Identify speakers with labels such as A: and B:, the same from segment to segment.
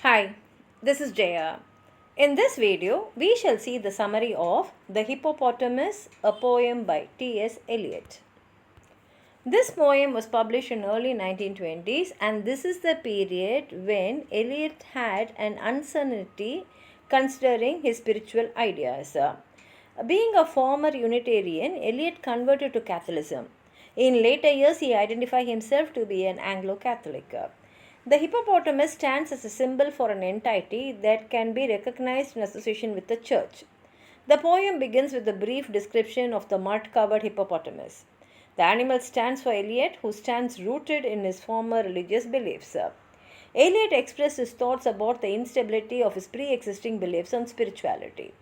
A: Hi, this is Jaya. In this video, we shall see the summary of The Hippopotamus, a poem by T.S. Eliot. This poem was published in early 1920s, and this is the period when Eliot had an uncertainty considering his spiritual ideas. Being a former Unitarian, Eliot converted to Catholicism. In later years, he identified himself to be an Anglo-Catholic. The hippopotamus stands as a symbol for an entity that can be recognized in association with the church. The poem begins with a brief description of the mud-covered hippopotamus. The animal stands for Eliot, who stands rooted in his former religious beliefs. Eliot expressed his thoughts about the instability of his pre-existing beliefs on spirituality.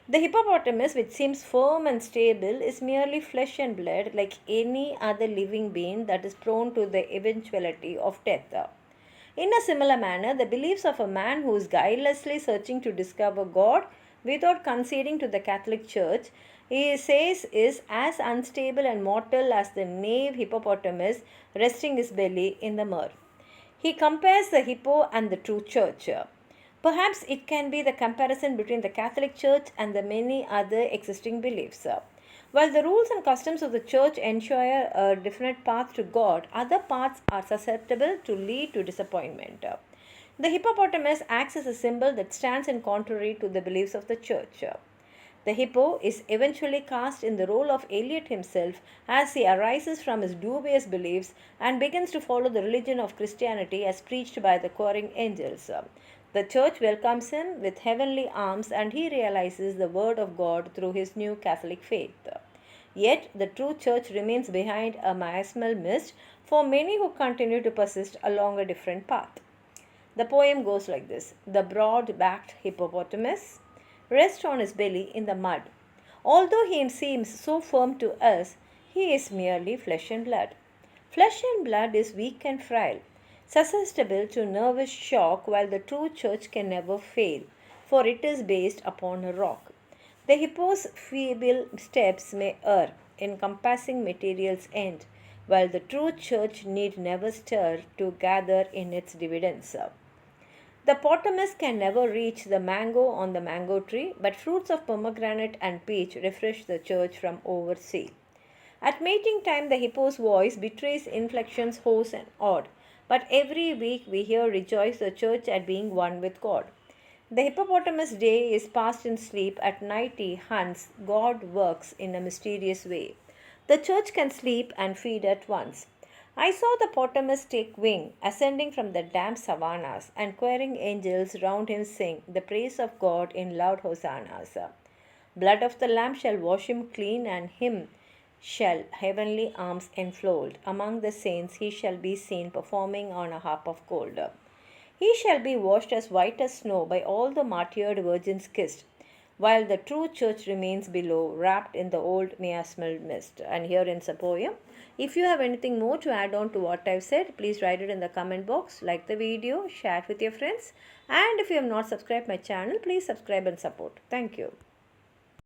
A: The hippopotamus, which seems firm and stable, is merely flesh and blood like any other living being that is prone to the eventuality of death. In a similar manner, the beliefs of a man who is guilelessly searching to discover God without conceding to the Catholic Church, he says, is as unstable and mortal as the knave hippopotamus resting his belly in the mud. He compares the hippo and the true church. Perhaps it can be the comparison between the Catholic Church and the many other existing beliefs. While the rules and customs of the church ensure a definite path to God, other paths are susceptible to lead to disappointment. The hippopotamus acts as a symbol that stands in contrary to the beliefs of the church. The hippo is eventually cast in the role of Eliot himself as he arises from his dubious beliefs and begins to follow the religion of Christianity as preached by the choiring angels. The church welcomes him with heavenly arms and he realizes the word of God through his new Catholic faith. Yet, the true church remains behind a miasmal mist for many who continue to persist along a different path. The poem goes like this. The broad-backed hippopotamus rests on his belly in the mud. Although he seems so firm to us, he is merely flesh and blood. Flesh and blood is weak and frail, susceptible to nervous shock, while the true church can never fail, for it is based upon a rock. The hippo's feeble steps may err in compassing material's end, while the true church need never stir to gather in its dividends. The potamus can never reach the mango on the mango tree, but fruits of pomegranate and peach refresh the church from oversea. At mating time, the hippo's voice betrays inflections hoarse and odd, but every week we hear rejoice the church at being one with God. The hippopotamus' day is passed in sleep, at night he hunts, God works in a mysterious way. The church can sleep and feed at once. I saw the potamus take wing, ascending from the damp savannas, and choiring angels round him sing the praise of God in loud hosannas. Blood of the Lamb shall wash him clean, and him shall heavenly arms enfold. Among the saints he shall be seen performing on a harp of gold. He shall be washed as white as snow by all the martyred virgins kissed, while the true church remains below, wrapped in the old miasmal mist. And here ends the poem. If you have anything more to add on to what I've said, please write it in the comment box, like the video, share it with your friends, and if you have not subscribed my channel, please subscribe and support. Thank you.